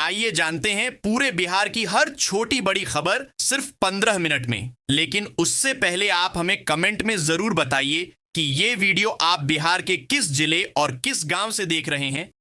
आइए जानते हैं पूरे बिहार की हर छोटी बड़ी खबर सिर्फ 15 मिनट में। लेकिन उससे पहले आप हमें कमेंट में जरूर बताइए कि ये वीडियो आप बिहार के किस जिले और किस गांव से देख रहे हैं।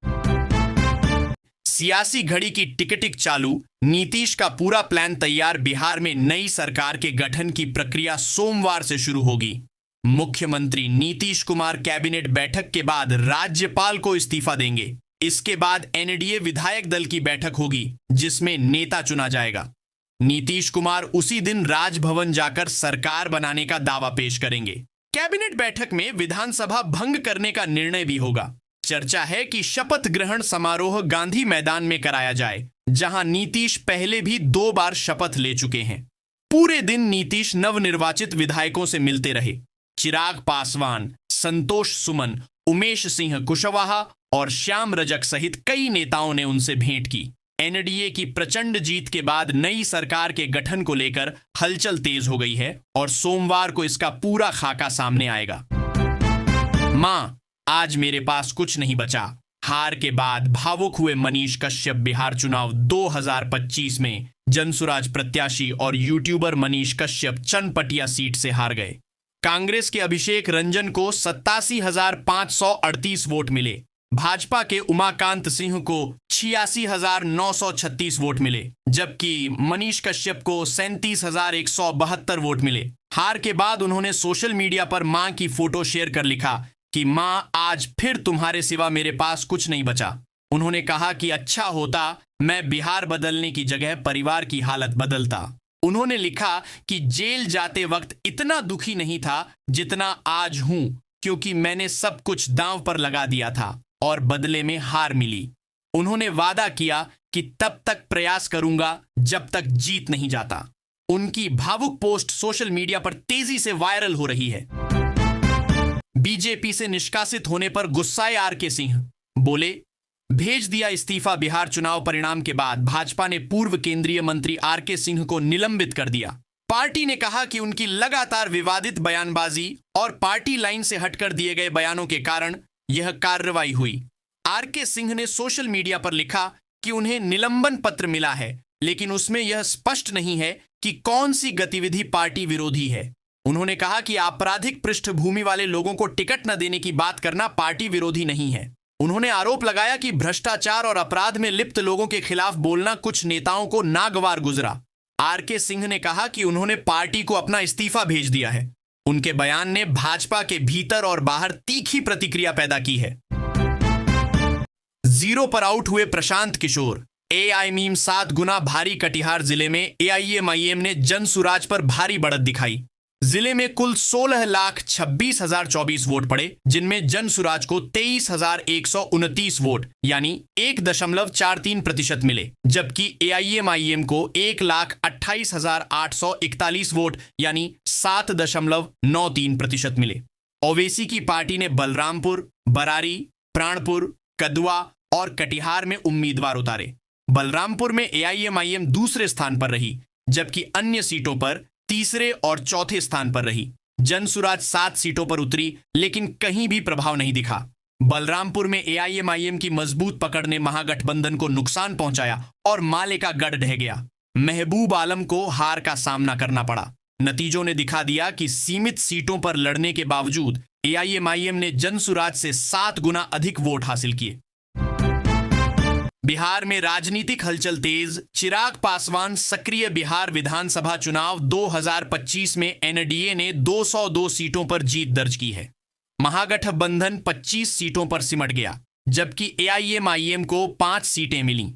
सियासी घड़ी की टिक टिक चालू, नीतीश का पूरा प्लान तैयार। बिहार में नई सरकार के गठन की प्रक्रिया सोमवार से शुरू होगी। मुख्यमंत्री नीतीश कुमार कैबिनेट बैठक के बाद राज्यपाल को इस्तीफा देंगे। इसके बाद एनडीए विधायक दल की बैठक होगी जिसमें नेता चुना जाएगा। नीतीश कुमार उसी दिन राजभवन जाकर सरकार बनाने का दावा पेश करेंगे। कैबिनेट बैठक में विधानसभा भंग करने का निर्णय भी होगा। चर्चा है कि शपथ ग्रहण समारोह गांधी मैदान में कराया जाए, जहां नीतीश पहले भी 2 बार शपथ ले चुके हैं। पूरे दिन नीतीश नवनिर्वाचित विधायकों से मिलते रहे। चिराग पासवान, संतोष सुमन, उमेश सिंह कुशवाहा और श्याम रजक सहित कई नेताओं ने उनसे भेंट की। एनडीए की प्रचंड जीत के बाद नई सरकार के गठन को लेकर हलचल तेज हो गई है और सोमवार को इसका पूरा खाका सामने आएगा। मां, आज मेरे पास कुछ नहीं बचा। हार के बाद भावुक हुए मनीष कश्यप बिहार चुनाव 2025 में जनसुराज प्रत्याशी और यूट्यूबर मनीष कश्यप चनपटिया सीट से हार गए। कांग्रेस के अभिषेक रंजन को 87,538 वोट मिले। भाजपा के उमाकांत सिंह को 86,936 वोट मिले, जबकि मनीष कश्यप को 37,172 वोट मिले। हार के बाद उन्होंने सोशल मीडिया पर मां की फोटो शेयर कर लिखा कि मां, आज फिर तुम्हारे सिवा मेरे पास कुछ नहीं बचा। उन्होंने कहा कि अच्छा होता मैं बिहार बदलने की जगह परिवार की हालत बदलता। उन्होंने लिखा कि जेल जाते वक्त इतना दुखी नहीं था जितना आज हूं, क्योंकि मैंने सब कुछ दांव पर लगा दिया था और बदले में हार मिली। उन्होंने वादा किया कि तब तक प्रयास करूंगा जब तक जीत नहीं जाता। उनकी भावुक पोस्ट सोशल मीडिया पर तेजी से वायरल हो रही है। बीजेपी से निष्कासित होने पर गुस्साए आरके सिंह बोले, भेज दिया इस्तीफा। बिहार चुनाव परिणाम के बाद भाजपा ने पूर्व केंद्रीय मंत्री आरके सिंह को निलंबित कर दिया। पार्टी ने कहा कि उनकी लगातार विवादित बयानबाजी और पार्टी लाइन से हटकर दिए गए बयानों के कारण यह कार्रवाई हुई। आरके सिंह ने सोशल मीडिया पर लिखा कि उन्हें निलंबन पत्र मिला है, लेकिन उसमें यह स्पष्ट नहीं है कि कौन सी गतिविधि पार्टी विरोधी है। उन्होंने कहा कि आपराधिक पृष्ठभूमि वाले लोगों को टिकट न देने की बात करना पार्टी विरोधी नहीं है। उन्होंने आरोप लगाया कि भ्रष्टाचार और अपराध में लिप्त लोगों के खिलाफ बोलना कुछ नेताओं को नागवार गुजरा। आरके सिंह ने कहा कि उन्होंने पार्टी को अपना इस्तीफा भेज दिया है। उनके बयान ने भाजपा के भीतर और बाहर तीखी प्रतिक्रिया पैदा की है। 0 पर आउट हुए प्रशांत किशोर। एआई मीम 7 गुना भारी। कटिहार जिले में एआईएमआईएम ने जनसुराज पर भारी बढ़त दिखाई। जिले में कुल 16,26,024 वोट पड़े, जिनमें जनसुराज को 23,129 वोट यानी 1.43% मिले, जबकि एआईएमआईएम को 1,28,841 वोट यानी 7.93% मिले। ओवैसी की पार्टी ने बलरामपुर, बरारी, प्राणपुर, कदवा और कटिहार में उम्मीदवार उतारे। बलरामपुर में एआईएमआईएम दूसरे स्थान पर रही, जबकि अन्य सीटों पर तीसरे और चौथे स्थान पर रही। जनसुराज 7 सीटों पर उतरी, लेकिन कहीं भी प्रभाव नहीं दिखा। बलरामपुर में एआईएमआईएम की मजबूत पकड़ ने महागठबंधन को नुकसान पहुंचाया और माले का गढ़ ढह गया। महबूब आलम को हार का सामना करना पड़ा। नतीजों ने दिखा दिया कि सीमित सीटों पर लड़ने के बावजूद एआईएमआईएम ने जनसुराज से 7 गुना अधिक वोट हासिल किए। बिहार में राजनीतिक हलचल तेज। चिराग पासवान सक्रिय। बिहार विधानसभा चुनाव 2025 में एनडीए ने 202 सीटों पर जीत दर्ज की है। महागठबंधन 25 सीटों पर सिमट गया, जबकि एआईएमआईएम को 5 सीटें मिलीं।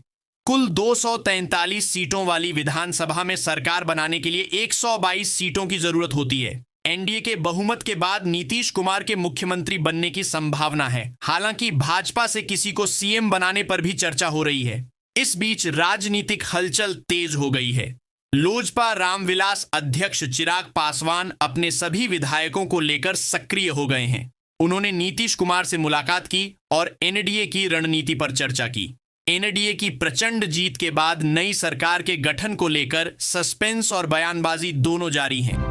कुल 243 सीटों वाली विधानसभा में सरकार बनाने के लिए 122 सीटों की जरूरत होती है। एनडीए के बहुमत के बाद नीतीश कुमार के मुख्यमंत्री बनने की संभावना है। हालांकि भाजपा से किसी को सीएम बनाने पर भी चर्चा हो रही है। इस बीच राजनीतिक हलचल तेज हो गई है। लोजपा रामविलास अध्यक्ष चिराग पासवान अपने सभी विधायकों को लेकर सक्रिय हो गए हैं। उन्होंने नीतीश कुमार से मुलाकात की और एनडीए की रणनीति पर चर्चा की। एनडीए की प्रचंड जीत के बाद नई सरकार के गठन को लेकर सस्पेंस और बयानबाजी दोनों जारी हैं।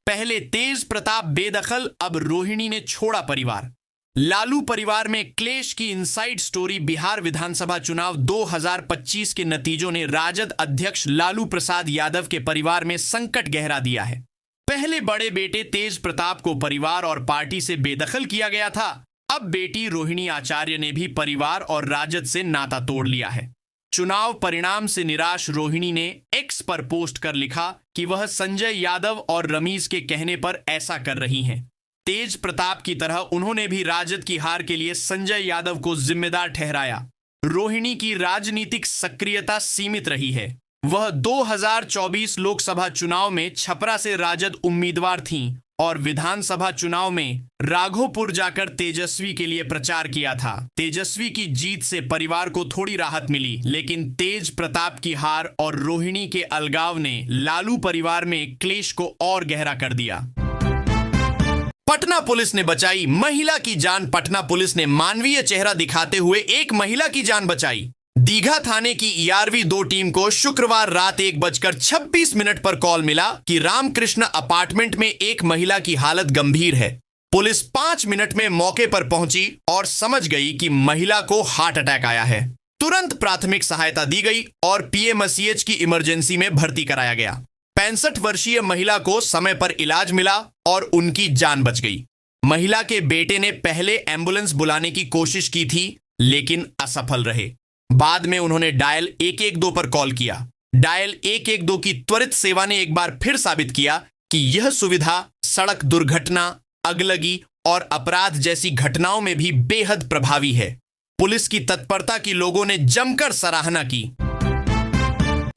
पहले तेज प्रताप बेदखल, अब रोहिणी ने छोड़ा परिवार। लालू परिवार में क्लेश की इनसाइड स्टोरी। बिहार विधानसभा चुनाव 2025 के नतीजों ने राजद अध्यक्ष लालू प्रसाद यादव के परिवार में संकट गहरा दिया है। पहले बड़े बेटे तेज प्रताप को परिवार और पार्टी से बेदखल किया गया था। अब बेटी रोहिणी आचार्य ने भी परिवार और राजद से नाता तोड़ लिया है। चुनाव परिणाम से निराश रोहिणी ने एक्स पर पोस्ट कर लिखा कि वह संजय यादव और रमीज के कहने पर ऐसा कर रही हैं। तेज प्रताप की तरह उन्होंने भी राजद की हार के लिए संजय यादव को जिम्मेदार ठहराया। रोहिणी की राजनीतिक सक्रियता सीमित रही है। वह 2024 लोकसभा चुनाव में छपरा से राजद उम्मीदवार थीं और विधानसभा चुनाव में राघोपुर जाकर तेजस्वी के लिए प्रचार किया था। तेजस्वी की जीत से परिवार को थोड़ी राहत मिली, लेकिन तेज प्रताप की हार और रोहिणी के अलगाव ने लालू परिवार में क्लेश को और गहरा कर दिया। पटना पुलिस ने बचाई महिला की जान। पटना पुलिस ने मानवीय चेहरा दिखाते हुए एक महिला की जान बचाई। दीघा थाने की ERV 2 टीम को शुक्रवार रात 1:26 पर कॉल मिला कि रामकृष्ण अपार्टमेंट में एक महिला की हालत गंभीर है। पुलिस 5 मिनट में मौके पर पहुंची और समझ गई कि महिला को हार्ट अटैक आया है। तुरंत प्राथमिक सहायता दी गई और PMCH की इमरजेंसी में भर्ती कराया गया। 65 वर्षीय महिला को समय पर इलाज मिला और उनकी जान बच गई। महिला के बेटे ने पहले एम्बुलेंस बुलाने की कोशिश की थी, लेकिन असफल रहे। बाद में उन्होंने डायल 112 पर कॉल किया। डायल 112 की त्वरित सेवा ने एक बार फिर साबित किया कि यह सुविधा सड़क दुर्घटना, अगलगी और अपराध जैसी घटनाओं में भी बेहद प्रभावी है। पुलिस की तत्परता की लोगों ने जमकर सराहना की।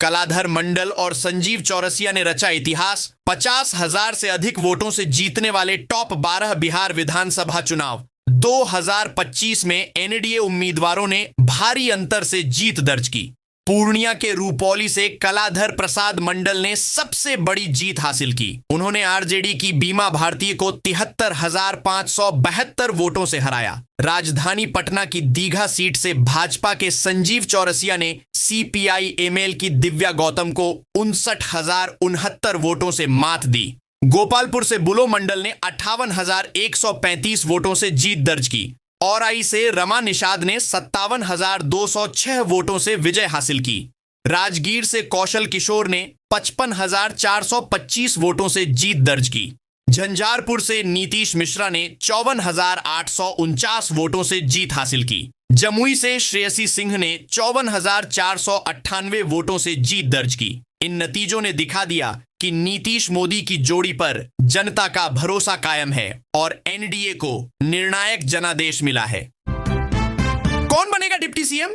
कलाधर मंडल और संजीव चौरसिया ने रचा इतिहास। 50,000 से अधिक वोटों से जीतने वाले टॉप 12 बिहार विधानसभा चुनाव 2025 में NDA उम्मीदवारों ने भारी अंतर से जीत दर्ज की। पूर्णिया के रूपौली से कलाधर प्रसाद मंडल ने सबसे बड़ी जीत हासिल की। उन्होंने RJD की बीमा भारती को 73,572 वोटों से हराया। राजधानी पटना की दीघा सीट से भाजपा के संजीव चौरसिया ने CPI ML की दिव्या गौतम को 59,069 वोटों से मात दी। गोपालपुर से बुलो मंडल ने 58,135 वोटों से जीत दर्ज की। औराई से रमा निषाद ने 57,206 वोटों से विजय हासिल की। राजगीर से कौशल किशोर ने 55,425 वोटों से जीत दर्ज की। झंझारपुर से नीतीश मिश्रा ने 54,849 वोटों से जीत हासिल की। जमुई से श्रेयसी सिंह ने 54,498 वोटों से जीत दर्ज की। इन नतीजों ने दिखा दिया कि नीतीश मोदी की जोड़ी पर जनता का भरोसा कायम है और NDA को निर्णायक जनादेश मिला है। कौन बनेगा डिप्टी CM?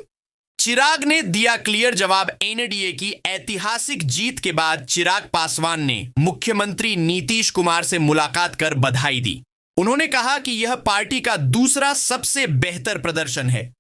चिराग ने दिया क्लियर जवाब। NDA की ऐतिहासिक जीत के बाद चिराग पासवान ने मुख्यमंत्री नीतीश कुमार से मुलाकात कर बधाई दी। उन्होंने कहा कि यह पार्टी का दूसरा सबसे बेहतर प्रदर्शन है।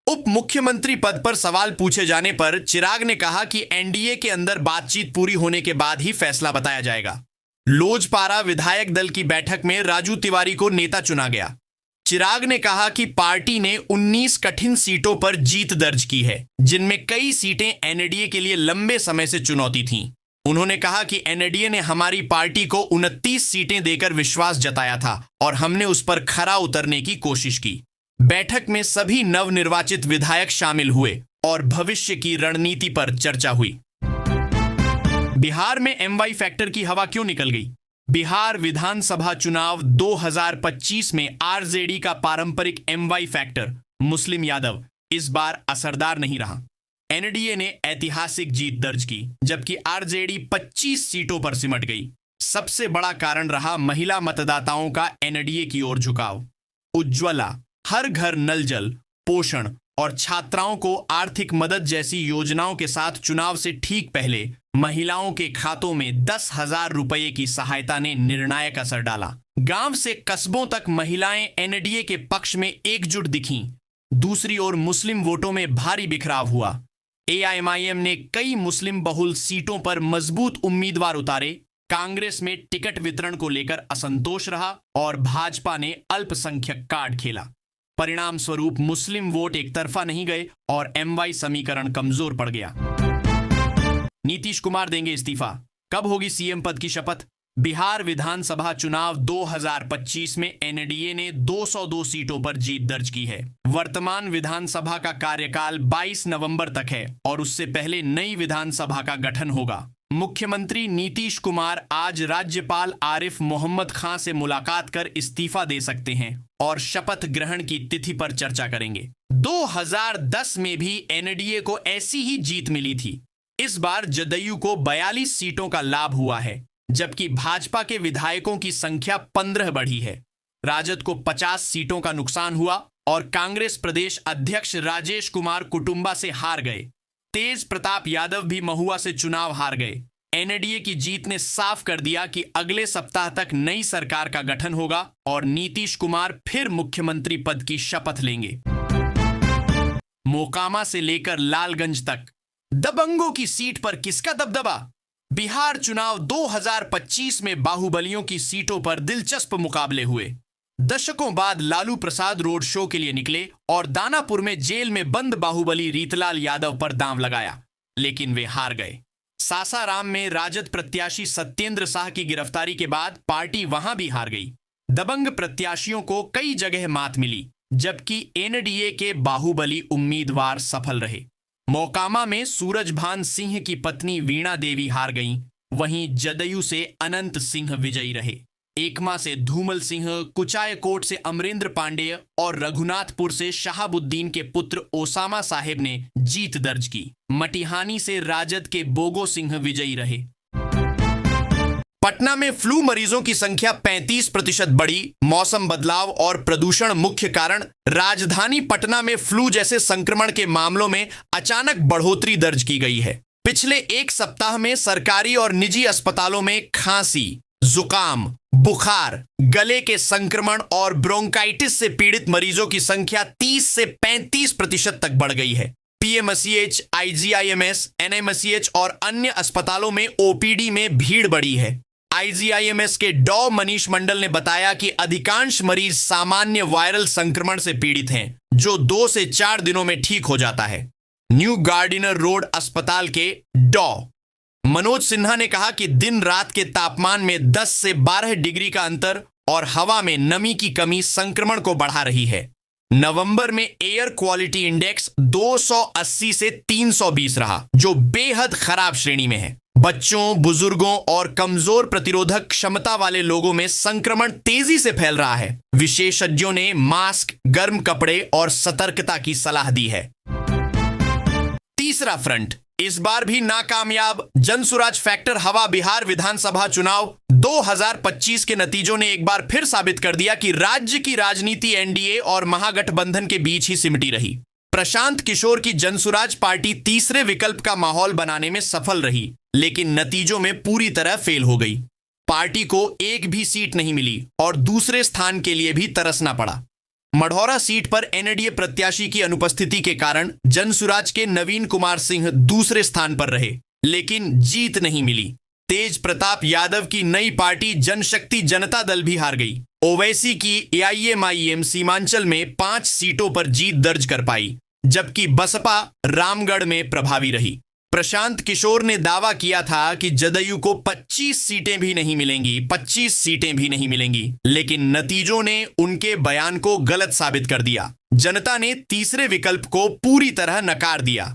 उप मुख्यमंत्री पद पर सवाल पूछे जाने पर चिराग ने कहा कि NDA के अंदर बातचीत पूरी होने के बाद ही फैसला बताया जाएगा। लोजपारा विधायक दल की बैठक में राजू तिवारी को नेता चुना गया। चिराग ने कहा कि पार्टी ने 19 कठिन सीटों पर जीत दर्ज की है, जिनमें कई सीटें NDA के लिए लंबे समय से चुनौती थीं। उन्होंने कहा कि NDA ने हमारी पार्टी को 29 सीटें देकर विश्वास जताया था और हमने उस पर खरा उतरने की कोशिश की। बैठक में सभी नवनिर्वाचित विधायक शामिल हुए और भविष्य की रणनीति पर चर्चा हुई। बिहार में MY फैक्टर की हवा क्यों निकल गई? बिहार विधानसभा चुनाव 2025 में RJD का पारंपरिक MY फैक्टर मुस्लिम यादव इस बार असरदार नहीं रहा। NDA ने ऐतिहासिक जीत दर्ज की, जबकि RJD 25 सीटों पर सिमट गई। सबसे बड़ा कारण रहा महिला मतदाताओं का NDA की ओर झुकाव। उज्ज्वला, हर घर नल जल, पोषण और छात्राओं को आर्थिक मदद जैसी योजनाओं के साथ चुनाव से ठीक पहले महिलाओं के खातों में 10,000 रुपये की सहायता ने निर्णायक असर डाला। गांव से कस्बों तक महिलाएं NDA के पक्ष में एकजुट दिखीं। दूसरी ओर मुस्लिम वोटों में भारी बिखराव हुआ। AIMIM ने कई मुस्लिम बहुल सीटों पर मजबूत उम्मीदवार उतारे। कांग्रेस में टिकट वितरण को लेकर असंतोष रहा और भाजपा ने अल्पसंख्यक कार्ड खेला। परिणाम स्वरूप मुस्लिम वोट एक तरफा नहीं गए और MY समीकरण कमजोर पड़ गया। नीतीश कुमार देंगे इस्तीफा। कब होगी CM पद की शपथ? बिहार विधानसभा चुनाव 2025 में एनडीए ने 202 सीटों पर जीत दर्ज की है। वर्तमान विधानसभा का कार्यकाल 22 नवंबर तक है और उससे पहले नई विधानसभा का गठन होगा। मुख्यमंत्री नीतीश कुमार आज राज्यपाल आरिफ मोहम्मद खान से मुलाकात कर इस्तीफा दे सकते हैं और शपथ ग्रहण की तिथि पर चर्चा करेंगे। 2010 में भी एनडीए को ऐसी ही जीत मिली थी। इस बार जदयू को 42 सीटों का लाभ हुआ है, जबकि भाजपा के विधायकों की संख्या 15 बढ़ी है। राजद को 50 सीटों का नुकसान हुआ और कांग्रेस प्रदेश अध्यक्ष राजेश कुमार कुटुंबा से हार गए। तेज प्रताप यादव भी महुआ से चुनाव हार गए। एनडीए की जीत ने साफ कर दिया कि अगले सप्ताह तक नई सरकार का गठन होगा और नीतीश कुमार फिर मुख्यमंत्री पद की शपथ लेंगे। मोकामा से लेकर लालगंज तक दबंगों की सीट पर किसका दबदबा? बिहार चुनाव 2025 में बाहुबलियों की सीटों पर दिलचस्प मुकाबले हुए। दशकों बाद लालू प्रसाद रोड शो के लिए निकले और दानापुर में जेल में बंद बाहुबली रीतलाल यादव पर दांव लगाया, लेकिन वे हार गए। सासाराम में राजद प्रत्याशी सत्येंद्र शाह की गिरफ्तारी के बाद पार्टी वहां भी हार गई। दबंग प्रत्याशियों को कई जगह मात मिली, जबकि एनडीए के बाहुबली उम्मीदवार सफल रहे। मोकामा में सूरजभान सिंह की पत्नी वीणा देवी हार गईं, वहीं जदयू से अनंत सिंह विजयी रहे। एकमा से धूमल सिंह, कुचायकोट से अमरेंद्र पांडेय और रघुनाथपुर से शहाबुद्दीन के पुत्र ओसामा साहेब ने जीत दर्ज की। मटिहानी से राजद के बोगो सिंह विजयी रहे। पटना में फ्लू मरीजों की संख्या 35% बढ़ी। मौसम बदलाव और प्रदूषण मुख्य कारण। राजधानी पटना में फ्लू जैसे संक्रमण के मामलों में अचानक बढ़ोतरी दर्ज की गई है। पिछले एक सप्ताह में सरकारी और निजी अस्पतालों में खांसी, जुकाम, बुखार, गले के संक्रमण और ब्रोंकाइटिस से पीड़ित मरीजों की संख्या 30 से 35% तक बढ़ गई है। पीएमसीएच, आईजीआईएमएस, एनएमसीएच और अन्य अस्पतालों में ओपीडी में भीड़ बढ़ी है। आईजीआईएमएस के डॉ मनीष मंडल ने बताया कि अधिकांश मरीज सामान्य वायरल संक्रमण से पीड़ित हैं, जो 2 से 4 दिनों में ठीक हो जाता है। न्यू गार्डिनर रोड अस्पताल के डॉ मनोज सिन्हा ने कहा कि दिन रात के तापमान में 10 से 12 डिग्री का अंतर और हवा में नमी की कमी संक्रमण को बढ़ा रही है। नवंबर में एयर क्वालिटी इंडेक्स 280 से 320 रहा, जो बेहद खराब श्रेणी में है। बच्चों, बुजुर्गों और कमजोर प्रतिरोधक क्षमता वाले लोगों में संक्रमण तेजी से फैल रहा है। विशेषज्ञों ने मास्क, गर्म कपड़े और सतर्कता की सलाह दी है। तीसरा फ्रंट इस बार भी नाकामयाब। जनसुराज फैक्टर हवा बिहार विधानसभा चुनाव 2025 के नतीजों ने एक बार फिर साबित कर दिया कि राज्य की राजनीति एनडीए और महागठबंधन के बीच ही सिमटी रही। प्रशांत किशोर की जनसुराज पार्टी तीसरे विकल्प का माहौल बनाने में सफल रही, लेकिन नतीजों में पूरी तरह फेल हो गई। पार्टी को एक भी सीट नहीं मिली और दूसरे स्थान के लिए भी तरसना पड़ा। मढ़ौरा सीट पर एनडीए प्रत्याशी की अनुपस्थिति के कारण जनसुराज के नवीन कुमार सिंह दूसरे स्थान पर रहे, लेकिन जीत नहीं मिली। तेज प्रताप यादव की नई पार्टी जनशक्ति जनता दल भी हार गई। ओवैसी की एआईएमआईएम सीमांचल में 5 सीटों पर जीत दर्ज कर पाई, जबकि बसपा रामगढ़ में प्रभावी रही। प्रशांत किशोर ने दावा किया था कि जदयू को 25 सीटें भी नहीं मिलेंगी, 25 सीटें भी नहीं मिलेंगी, लेकिन नतीजों ने उनके बयान को गलत साबित कर दिया। जनता ने तीसरे विकल्प को पूरी तरह नकार दिया।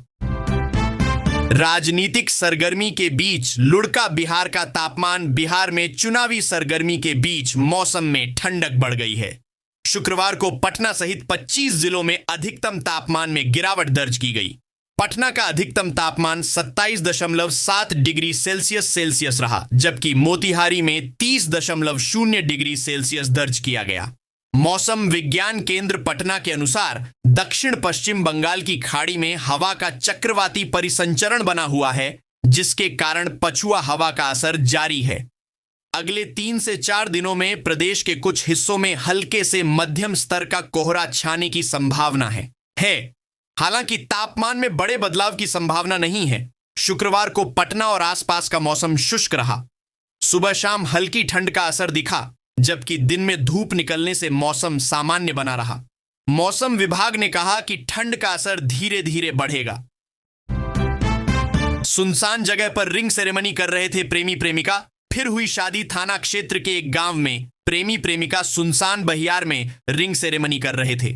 राजनीतिक सरगर्मी के बीच लुढ़का बिहार का तापमान। बिहार में चुनावी सरगर्मी के बीच मौसम में ठंडक बढ़ गई है। शुक्रवार को पटना सहित 25 जिलों में अधिकतम तापमान में गिरावट दर्ज की गई। पटना का अधिकतम तापमान 27.7 डिग्री सेल्सियस रहा, जबकि मोतिहारी में 30.0 डिग्री सेल्सियस दर्ज किया गया। मौसम विज्ञान केंद्र पटना के अनुसार दक्षिण पश्चिम बंगाल की खाड़ी में हवा का चक्रवाती परिसंचरण बना हुआ है, जिसके कारण पछुआ हवा का असर जारी है। अगले 3 से 4 दिनों में प्रदेश के कुछ हिस्सों में हल्के से मध्यम स्तर का कोहरा छाने की संभावना है। हालांकि तापमान में बड़े बदलाव की संभावना नहीं है। शुक्रवार को पटना और आसपास का मौसम शुष्क रहा। सुबह शाम हल्की ठंड का असर दिखा, जबकि दिन में धूप निकलने से मौसम सामान्य बना रहा। मौसम विभाग ने कहा कि ठंड का असर धीरे धीरे बढ़ेगा। सुनसान जगह पर रिंग सेरेमनी कर रहे थे प्रेमी प्रेमिका। फिर हुई शादी थाना क्षेत्र के एक गांव में प्रेमी प्रेमिका सुनसान बहियार में रिंग सेरेमनी कर रहे थे।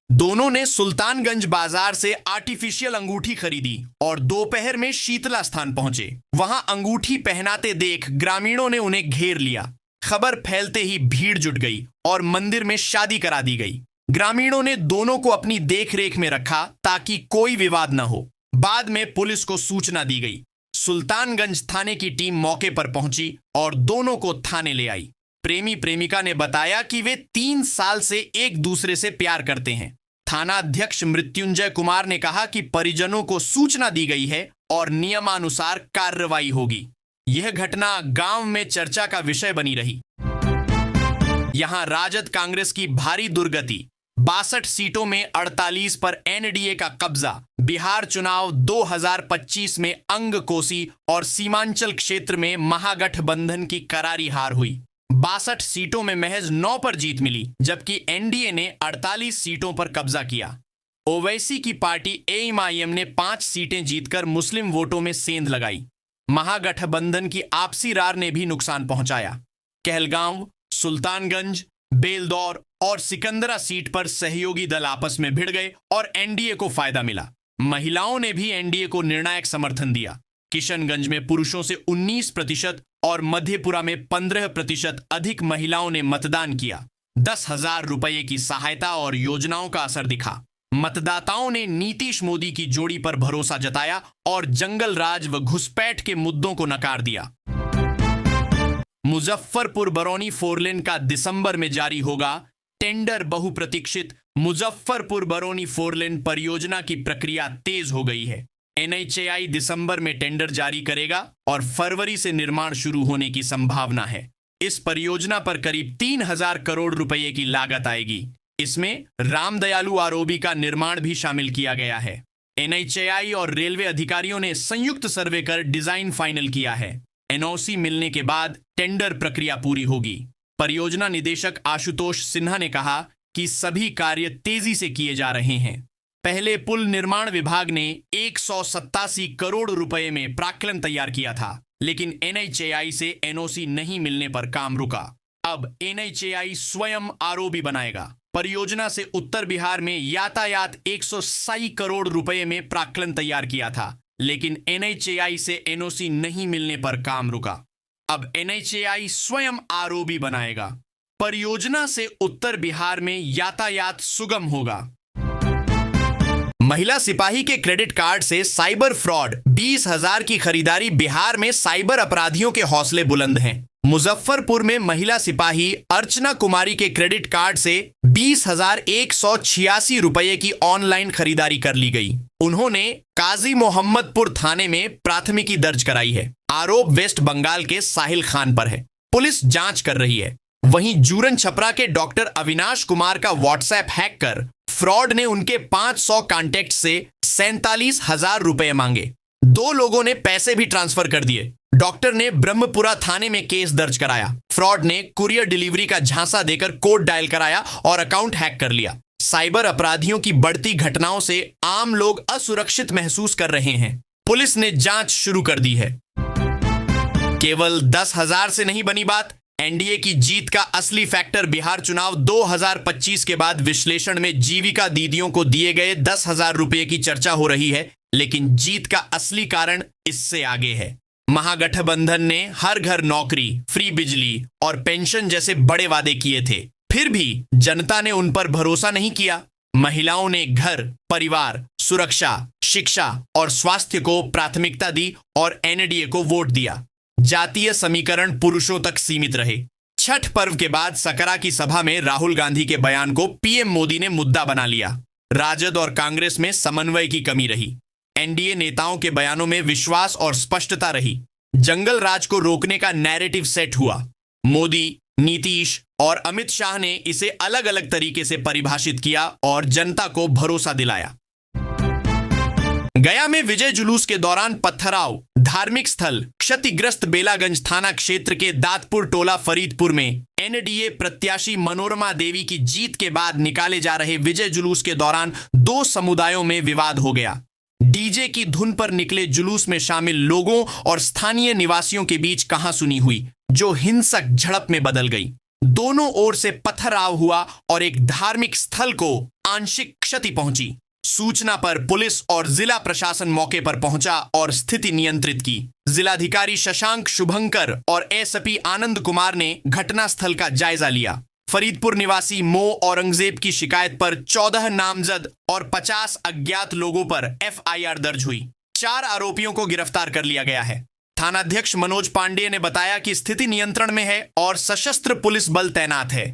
दोनों ने सुल्तानगंज बाजार से आर्टिफिशियल अंगूठी खरीदी और दोपहर में शीतला स्थान पहुंचे। वहां अंगूठी पहनाते देख ग्रामीणों ने उन्हें घेर लिया। खबर फैलते ही भीड़ जुट गई और मंदिर में शादी करा दी गई। ग्रामीणों ने दोनों को अपनी देखरेख में रखा ताकि कोई विवाद न हो। बाद में पुलिस को सूचना दी गई। सुल्तानगंज थाने की टीम मौके पर पहुंची और दोनों को थाने ले आई। प्रेमी प्रेमिका ने बताया कि वे 3 साल से एक दूसरे से प्यार करते हैं। थाना अध्यक्ष मृत्युंजय कुमार ने कहा कि परिजनों को सूचना दी गई है और नियमानुसार कार्रवाई होगी। यह घटना गांव में चर्चा का विषय बनी रही। यहां राजद कांग्रेस की भारी दुर्गति, 62 सीटों में 48 पर एनडीए का कब्जा। बिहार चुनाव 2025 में अंग कोसी और सीमांचल क्षेत्र में महागठबंधन की करारी हार हुई। 62 सीटों में महज 9 पर जीत मिली, जबकि एनडीए ने 48 सीटों पर कब्जा किया। ओवैसी की पार्टी एएमआईएम ने 5 सीटें जीतकर मुस्लिम वोटों में सेंध लगाई। महागठबंधन की आपसी रार ने भी नुकसान पहुंचाया। कहलगांव, सुल्तानगंज, बेलदौर और सिकंदरा सीट पर सहयोगी दल आपस में भिड़ गए और एनडीए को फायदा मिला। महिलाओं ने भी एनडीए को निर्णायक समर्थन दिया। किशनगंज में पुरुषों से 19% और मधेपुरा में 15% अधिक महिलाओं ने मतदान किया। 10,000 रुपये की सहायता और योजनाओं का असर दिखा। मतदाताओं ने नीतीश मोदी की जोड़ी पर भरोसा जताया और जंगल राज व घुसपैठ के मुद्दों को नकार दिया। मुजफ्फरपुर बरौनी 4 लेन का दिसंबर में जारी होगा टेंडर। बहुप्रतीक्षित मुजफ्फरपुर बरौनी 4 लेन परियोजना की प्रक्रिया तेज हो गई है। एनएचएआई दिसंबर में टेंडर जारी करेगा और फरवरी से निर्माण शुरू होने की संभावना है। इस परियोजना पर करीब 3,000 करोड़ रुपए की लागत आएगी। इसमें रामदयालु आरओबी का निर्माण भी शामिल किया गया है। एनएचएआई और रेलवे अधिकारियों ने संयुक्त सर्वे कर डिजाइन फाइनल किया है। एनओसी मिलने के बाद टेंडर प्रक्रिया पूरी होगी। परियोजना निदेशक आशुतोष सिन्हा ने कहा कि सभी कार्य तेजी से किए जा रहे हैं। पहले पुल निर्माण विभाग ने 187 करोड़ रुपए में प्राक्कलन तैयार किया था, लेकिन एनएचएआई से एनओसी नहीं मिलने पर काम रुका। अब एनएचएआई स्वयं आरओबी बनाएगा। परियोजना से उत्तर बिहार में यातायात 180 करोड़ रुपए में प्राक्कलन तैयार किया था, लेकिन एनएचएआई से एनओसी नहीं मिलने पर काम रुका। अब एनएचएआई स्वयं आरओबी बनाएगा। परियोजना से उत्तर बिहार में यातायात सुगम होगा। महिला सिपाही के क्रेडिट कार्ड से साइबर फ्रॉड, 20,000 की खरीदारी। बिहार में साइबर अपराधियों के हौसले बुलंद हैं। मुजफ्फरपुर में महिला सिपाही अर्चना कुमारी के क्रेडिट कार्ड से 20,186 रुपये की ऑनलाइन खरीदारी कर ली गई। उन्होंने काजी मोहम्मदपुर थाने में प्राथमिकी दर्ज कराई है। आरोप वेस्ट बंगाल के साहिल खान पर है। पुलिस जांच कर रही है। वहीं जूरन छपरा के डॉक्टर अविनाश कुमार का व्हाट्सएप हैक कर फ्रॉड ने उनके 500 कॉन्टैक्ट से 47,000 रुपए मांगे। 2 लोगों ने पैसे भी ट्रांसफर कर दिए। डॉक्टर ने ब्रह्मपुरा थाने में केस दर्ज कराया। फ्रॉड ने कुरियर डिलीवरी का झांसा देकर कोड डायल कराया और अकाउंट हैक कर लिया। साइबर अपराधियों की बढ़ती घटनाओं से आम लोग असुरक्षित महसूस कर रहे हैं। पुलिस ने जांच शुरू कर दी है। केवल 10,000 से नहीं बनी बात। एनडीए की जीत का असली फैक्टर बिहार चुनाव 2025 के बाद विश्लेषण में जीविका दीदियों को दिए गए 10,000 रुपए की चर्चा हो रही है, लेकिन जीत का असली कारण इससे आगे है। महागठबंधन ने हर घर नौकरी, फ्री बिजली और पेंशन जैसे बड़े वादे किए थे, फिर भी जनता ने उन पर भरोसा नहीं किया। महिलाओं ने घर, परिवार, सुरक्षा, शिक्षा और स्वास्थ्य को प्राथमिकता दी और एनडीए को वोट दिया। जातीय समीकरण पुरुषों तक सीमित रहे। छठ पर्व के बाद सकरा की सभा में राहुल गांधी के बयान को पीएम मोदी ने मुद्दा बना लिया। राजद और कांग्रेस में समन्वय की कमी रही। एनडीए नेताओं के बयानों में विश्वास और स्पष्टता रही। जंगल राज को रोकने का नैरेटिव सेट हुआ। मोदी, नीतीश और अमित शाह ने इसे अलग अलग तरीके से परिभाषित किया और जनता को भरोसा दिलाया। गया में विजय जुलूस के दौरान पत्थराव, धार्मिक स्थल क्षतिग्रस्त। बेलागंज थाना क्षेत्र के दातपुर टोला फरीदपुर में एनडीए प्रत्याशी मनोरमा देवी की जीत के बाद निकाले जा रहे विजय जुलूस के दौरान 2 समुदायों में विवाद हो गया। डीजे की धुन पर निकले जुलूस में शामिल लोगों और स्थानीय निवासियों के बीच कहासुनी हुई। जो हिंसक झड़प में बदल गई। दोनों ओर से पथराव हुआ और एक धार्मिक स्थल को आंशिक क्षति पहुंची। सूचना पर पुलिस और जिला प्रशासन मौके पर पहुंचा और स्थिति नियंत्रित की। जिलाधिकारी शशांक शुभंकर और एसपी आनंद कुमार ने घटनास्थल का जायजा लिया। फरीदपुर निवासी मो औरंगजेब की शिकायत पर 14 नामजद और 50 अज्ञात लोगों पर एफआईआर दर्ज हुई। 4 आरोपियों को गिरफ्तार कर लिया गया है। थानाध्यक्ष मनोज पांडेय ने बताया कि स्थिति नियंत्रण में है और सशस्त्र पुलिस बल तैनात है।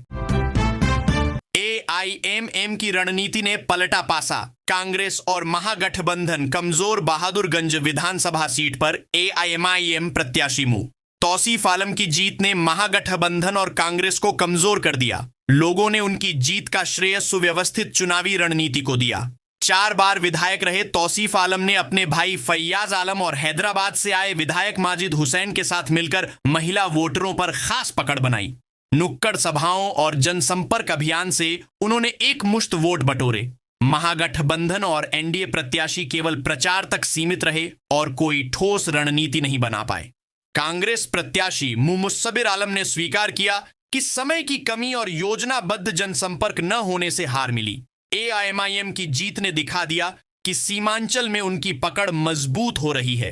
एआईएमएम की रणनीति ने पलटा पासा। कांग्रेस और महागठबंधन कमजोर बहादुरगंज विधानसभा सीट पर एआईएमआईएम प्रत्याशी मुंह। तौसीफ आलम की जीत ने महागठबंधन और कांग्रेस को कमजोर कर दिया। लोगों ने उनकी जीत का श्रेय सुव्यवस्थित चुनावी रणनीति को दिया। 4 बार विधायक रहे तौसीफ आलम ने अपने भाई फैयाज आलम और हैदराबाद से आए विधायक माजिद हुसैन के साथ मिलकर महिला वोटरों पर खास पकड़ बनाई। नुक्कड़ सभाओं और जनसंपर्क अभियान से उन्होंने एक मुश्त वोट बटोरे। महागठबंधन और एनडीए प्रत्याशी केवल प्रचार तक सीमित रहे और कोई ठोस रणनीति नहीं बना पाए। कांग्रेस प्रत्याशी मुसब्बिर आलम ने स्वीकार किया कि समय की कमी और योजनाबद्ध जनसंपर्क न होने से हार मिली। एआईएमआईएम की जीत ने दिखा दिया कि सीमांचल में उनकी पकड़ मजबूत हो रही है।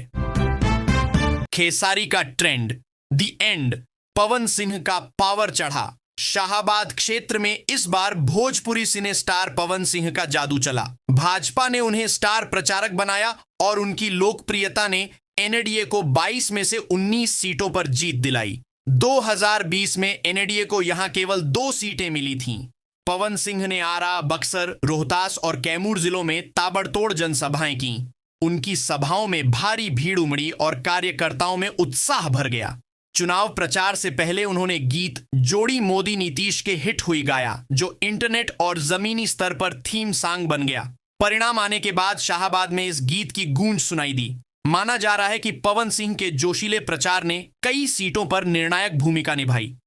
खेसारी का trend, the end, Pawan Singh का पावर चढ़ा। शाहाबाद क्षेत्र में इस बार भोजपुरी सिने स्टार पवन सिंह का जादू चला। भाजपा ने उन्हें स्टार प्रचारक बनाया और उनकी लोकप्रियता ने एनडीए को 22 में से 19 सीटों पर जीत दिलाई। 2020 में एनडीए को यहां केवल 2 सीटें मिली थीं। पवन सिंह ने आरा, बक्सर, रोहतास और कैमूर जिलों में ताबड़तोड़ जनसभाएं की। उनकी सभाओं में भारी भीड़ उमड़ी और कार्यकर्ताओं में उत्साह भर गया। चुनाव प्रचार से पहले उन्होंने गीत जोड़ी मोदी नीतीश के हिट हुई गाया, जो इंटरनेट और जमीनी स्तर पर थीम सॉन्ग बन गया। परिणाम आने के बाद शाहाबाद में इस गीत की गूंज सुनाई दी। माना जा रहा है कि पवन सिंह के जोशीले प्रचार ने कई सीटों पर निर्णायक भूमिका निभाई।